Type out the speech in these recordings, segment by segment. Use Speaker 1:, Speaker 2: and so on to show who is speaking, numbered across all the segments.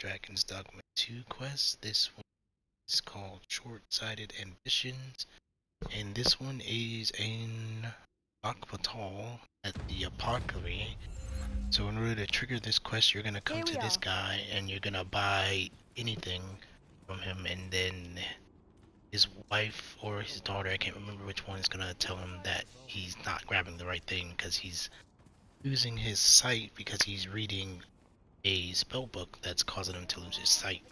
Speaker 1: Dragon's Dogma 2 quest. This one is called Short-Sighted Ambitions, and this one is in Akbatal at the Apocalypse. So in order to trigger this quest, you're gonna come to this guy and you're gonna buy anything from him, and then his wife or his daughter, I can't remember which one, is gonna tell him that he's not grabbing the right thing because he's losing his sight because he's reading a spell book that's causing him to lose his sight.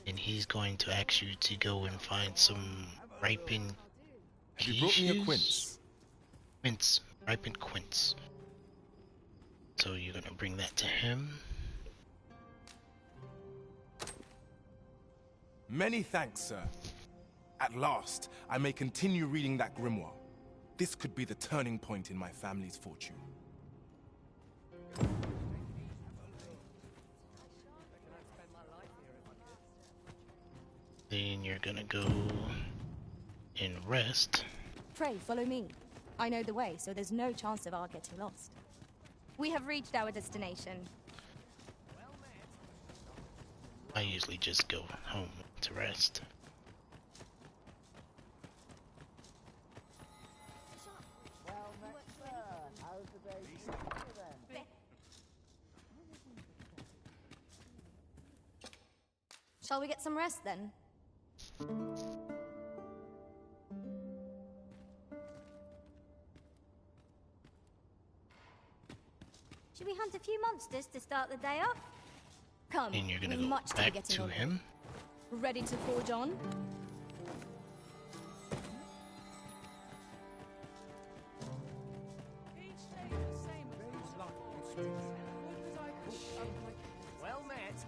Speaker 1: And he's going to ask you to go and find some ripened
Speaker 2: Have you brought me a quince?
Speaker 1: Quince, ripened quince. So you're gonna bring that to him.
Speaker 2: Many thanks, sir. At last, I may continue reading that grimoire. This could be the turning point in my family's fortune.
Speaker 1: Then you're gonna go and rest.
Speaker 3: Pray, follow me. I know the way, so there's no chance of our getting lost. We have reached our destination.
Speaker 1: I usually just go home to rest.
Speaker 3: Shall we get some rest then? Should we hunt a few monsters to start the day off? Come,
Speaker 1: And you're gonna
Speaker 3: we've
Speaker 1: go
Speaker 3: much
Speaker 1: back
Speaker 3: be
Speaker 1: to
Speaker 3: on.
Speaker 1: him.
Speaker 3: Ready to forge on?
Speaker 4: Well met.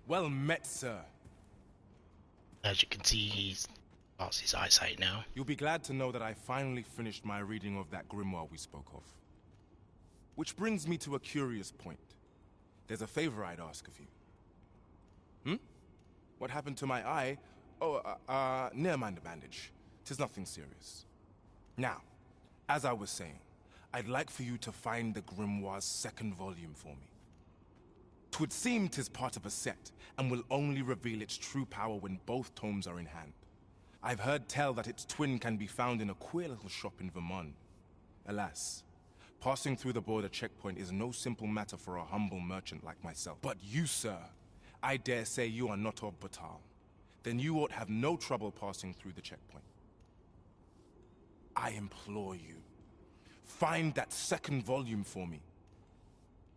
Speaker 2: Well met, sir.
Speaker 1: As you can see, he's lost his eyesight now.
Speaker 2: You'll be glad to know that I finally finished my reading of that grimoire we spoke of. Which brings me to a curious point. There's a favor I'd ask of you. What happened to my eye? Oh, never mind the bandage. 'Tis nothing serious. Now, as I was saying, I'd like for you to find the grimoire's second volume for me. 'Twould seem 'tis part of a set, and will only reveal its true power when both tomes are in hand. I've heard tell that its twin can be found in a queer little shop in Vermont. Alas, passing through the border checkpoint is no simple matter for a humble merchant like myself. But you, sir, I dare say you are not of Batal. Then you ought have no trouble passing through the checkpoint. I implore you, find that second volume for me.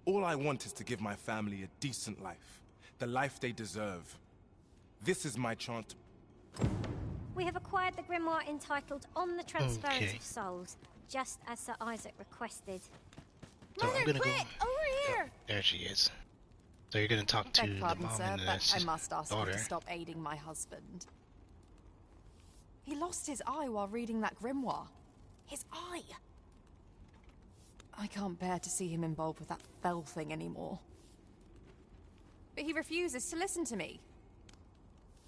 Speaker 2: All I want is to give my family a decent life, the life they deserve. This is my chance to...
Speaker 5: We have acquired the grimoire entitled On the Transference
Speaker 1: Okay.
Speaker 5: of Souls, just as Sir Isaac requested.
Speaker 1: So I'm gonna
Speaker 5: quick,
Speaker 1: go.
Speaker 5: over here!
Speaker 1: There she is. So you're gonna talk to
Speaker 6: Beg
Speaker 1: the
Speaker 6: pardon,
Speaker 1: mom
Speaker 6: sir,
Speaker 1: and the
Speaker 6: but I must ask you
Speaker 1: daughter.
Speaker 6: to stop aiding my husband. He lost his eye while reading that grimoire. His eye! I can't bear to see him involved with that fell thing anymore. But he refuses to listen to me.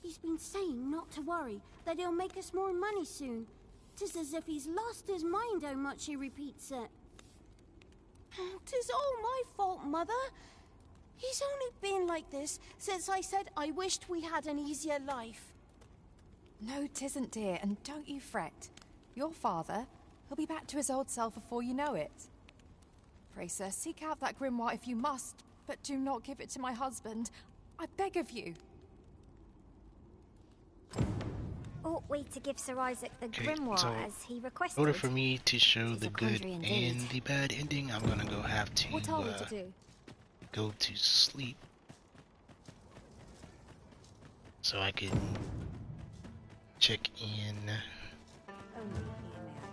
Speaker 7: He's been saying not to worry, that he'll make us more money soon. 'Tis as if he's lost his mind how much he repeats it. Oh, 'tis all my fault, Mother. He's only been like this since I said I wished we had an easier life.
Speaker 6: No, 'tisn't, dear, and don't you fret. Your father, he'll be back to his old self before you know it. Pray, sir, seek out that grimoire if you must, but do not give it to my husband. I beg of you.
Speaker 5: Ought we to give Sir Isaac the
Speaker 1: Okay,
Speaker 5: grimoire
Speaker 1: so
Speaker 5: as he
Speaker 1: In
Speaker 5: requested?
Speaker 1: order for me to show
Speaker 5: It's
Speaker 1: the
Speaker 5: a
Speaker 1: good
Speaker 5: quandary indeed.
Speaker 1: and the bad ending, I'm gonna go have to
Speaker 3: What are we to do?
Speaker 1: go to sleep so I can check in
Speaker 3: Only here may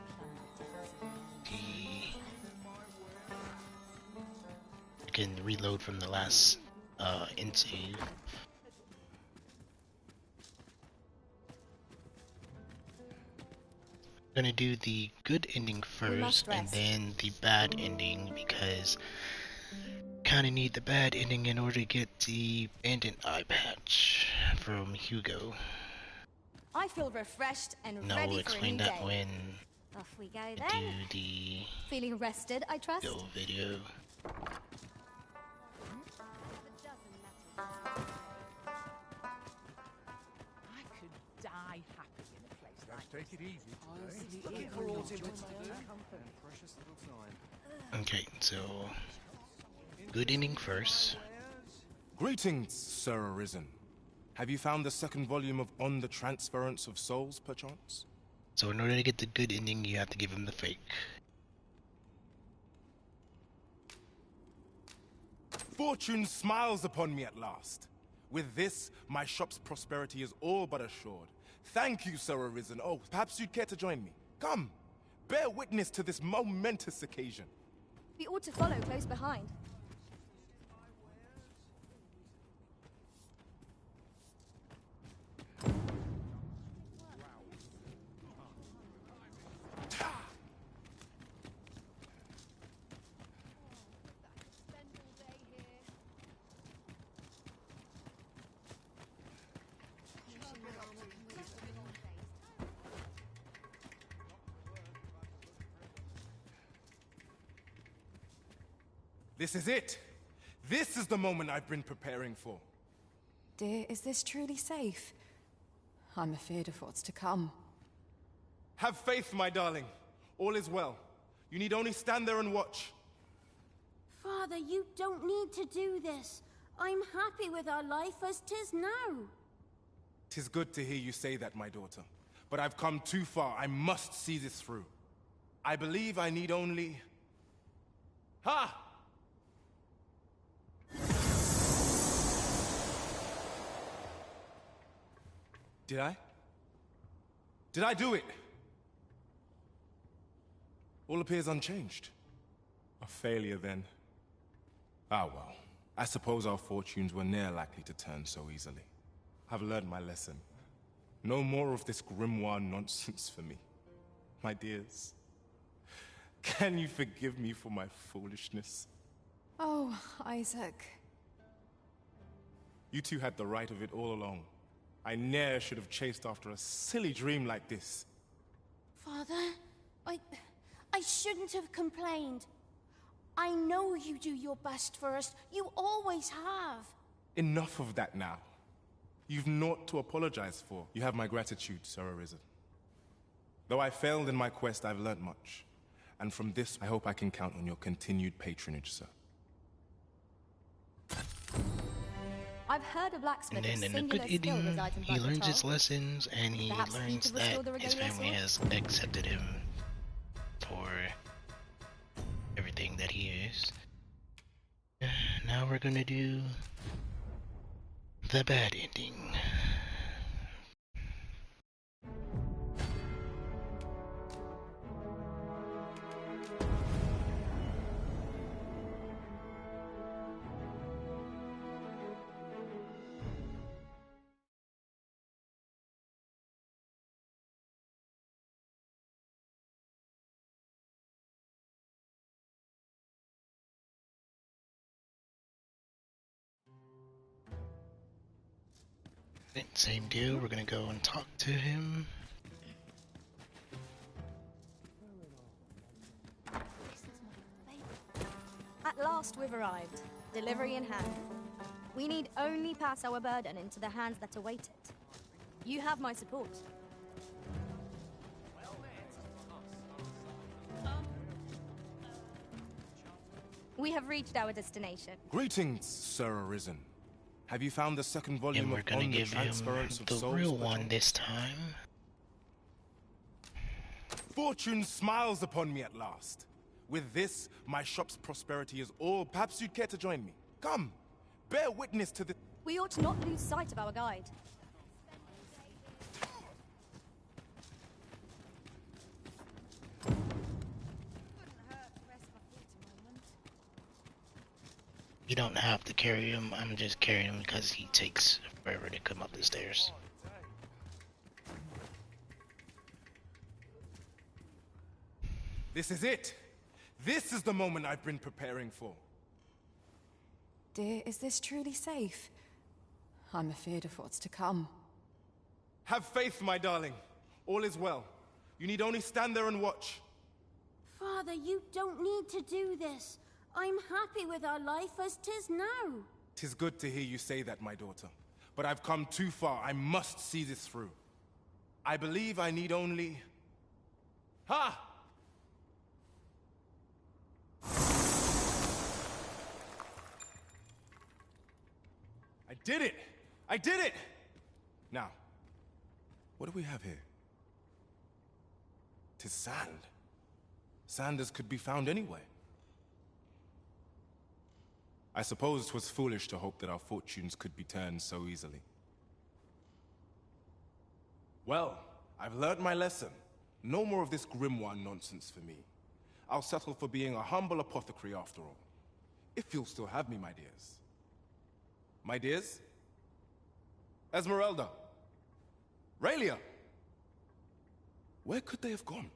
Speaker 3: I plan the difference.
Speaker 1: I can reload from the last end save. I'm gonna do the good ending
Speaker 3: must
Speaker 1: first and
Speaker 3: rest.
Speaker 1: then the bad ending because kinda need the bad ending in order to get the abandoned eye patch from Hugo.
Speaker 3: I feel refreshed and
Speaker 1: No,
Speaker 3: ready
Speaker 1: we'll
Speaker 3: for a
Speaker 1: explain
Speaker 3: new
Speaker 1: that
Speaker 3: day.
Speaker 1: when
Speaker 5: Off we go
Speaker 1: we
Speaker 5: then.
Speaker 1: do the
Speaker 3: Feeling rested, I trust?
Speaker 1: video.
Speaker 4: I could die happy in a place like
Speaker 8: Take it easy today.
Speaker 4: Looking for all to
Speaker 8: Precious little time.
Speaker 1: Okay, so good ending first.
Speaker 2: Greetings, Sir Arisen. Have you found the second volume of On the Transference of Souls, perchance?
Speaker 1: So in order to get the good ending, you have to give him the fake.
Speaker 2: Fortune smiles upon me at last. With this, my shop's prosperity is all but assured. Thank you, Sir Arisen. Oh, perhaps you'd care to join me. Come, bear witness to this momentous occasion.
Speaker 3: We ought to follow close behind.
Speaker 2: This is it. This is the moment I've been preparing for.
Speaker 6: Dear, is this truly safe? I'm afeard of what's to come.
Speaker 2: Have faith, my darling. All is well. You need only stand there and watch.
Speaker 7: Father, you don't need to do this. I'm happy with our life as 'tis now.
Speaker 2: 'Tis good to hear you say that, my daughter. But I've come too far. I must see this through. I believe I need only... Ha! Did I? Did I do it? All appears unchanged. A failure, then. Ah, well. I suppose our fortunes were ne'er likely to turn so easily. I've learned my lesson. No more of this grimoire nonsense for me. My dears, can you forgive me for my foolishness?
Speaker 6: Oh, Isaac.
Speaker 2: You two had the right of it all along. I ne'er should have chased after a silly dream like this.
Speaker 7: Father, I shouldn't have complained. I know you do your best for us. You always have.
Speaker 2: Enough of that now. You've naught to apologize for. You have my gratitude, Sir Arisen. Though I failed in my quest, I've learnt much. And from this, I hope I can count on your continued patronage, sir.
Speaker 3: I've heard a blacksmith
Speaker 1: And
Speaker 3: of
Speaker 1: then in the good
Speaker 3: singular skill
Speaker 1: ending,
Speaker 3: resides in
Speaker 1: he learns his
Speaker 3: Baghdad.
Speaker 1: lessons and he
Speaker 3: Perhaps he
Speaker 1: learns
Speaker 3: could restore the
Speaker 1: that his
Speaker 3: regalia
Speaker 1: family
Speaker 3: sword?
Speaker 1: has accepted him for everything that he is. Now we're gonna do the bad ending. Same deal, we're gonna go and talk to him.
Speaker 3: At last we've arrived, delivery in hand. We need only pass our burden into the hands that await it. You have my support. We have reached our destination.
Speaker 2: Greetings, Sir Arisen. Have you found the second volume
Speaker 1: And we're
Speaker 2: of
Speaker 1: gonna
Speaker 2: On the
Speaker 1: give him
Speaker 2: Transference of
Speaker 1: the
Speaker 2: Souls,
Speaker 1: real one
Speaker 2: perchance?
Speaker 1: this time.
Speaker 2: Fortune smiles upon me at last. With this, my shop's prosperity is all. Perhaps you'd care to join me. Come, bear witness to the...
Speaker 3: We ought not lose sight of our guide.
Speaker 1: You don't have to carry him, I'm just carrying him because he takes forever to come up the stairs.
Speaker 2: This is it. This is the moment I've been preparing for.
Speaker 6: Dear, is this truly safe? I'm afeard of what's to come.
Speaker 2: Have faith, my darling. All is well. You need only stand there and watch.
Speaker 7: Father, you don't need to do this. I'm happy with our life as 'tis now.
Speaker 2: 'Tis good to hear you say that, my daughter. But I've come too far. I must see this through. I believe I need only... Ha! I did it! I did it! Now, what do we have here? 'Tis sand. Sand as could be found anywhere. I suppose 'twas foolish to hope that our fortunes could be turned so easily. Well, I've learned my lesson. No more of this grimoire nonsense for me. I'll settle for being a humble apothecary after all. If you'll still have me, my dears. My dears? Esmeralda? Raylia? Where could they have gone?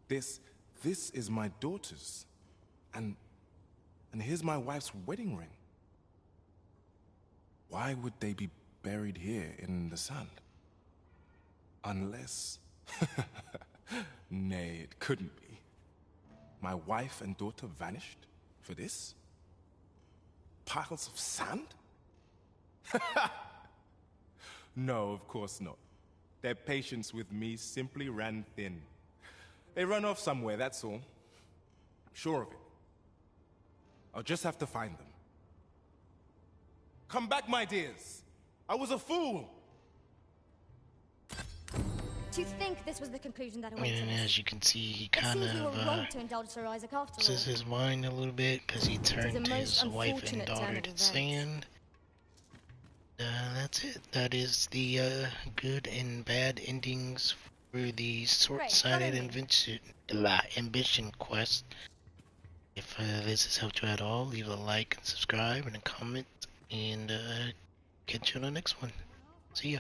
Speaker 2: This is my daughter's. And here's my wife's wedding ring. Why would they be buried here in the sand? Unless... Nay, it couldn't be. My wife and daughter vanished for this? Piles of sand? No, of course not. Their patience with me simply ran thin. They run off somewhere, that's all. I'm sure of it. I'll just have to find them. Come back, my dears! I was a fool!
Speaker 3: To think this was the conclusion that
Speaker 1: I mean,
Speaker 3: awaited
Speaker 1: and
Speaker 3: us.
Speaker 1: as you can see, he
Speaker 3: It
Speaker 1: kind
Speaker 3: seems we were
Speaker 1: of
Speaker 3: wrong to indulge Sir Isaac after all.
Speaker 1: loses his mind a little bit because he turned
Speaker 3: the
Speaker 1: his
Speaker 3: most
Speaker 1: wife and
Speaker 3: unfortunate turn
Speaker 1: daughter
Speaker 3: of
Speaker 1: to
Speaker 3: events.
Speaker 1: sand. That's it. That is the good and bad endings for the short-sighted ambition quest. If this has helped you at all, leave a like and subscribe and a comment, and catch you on the next one. See ya.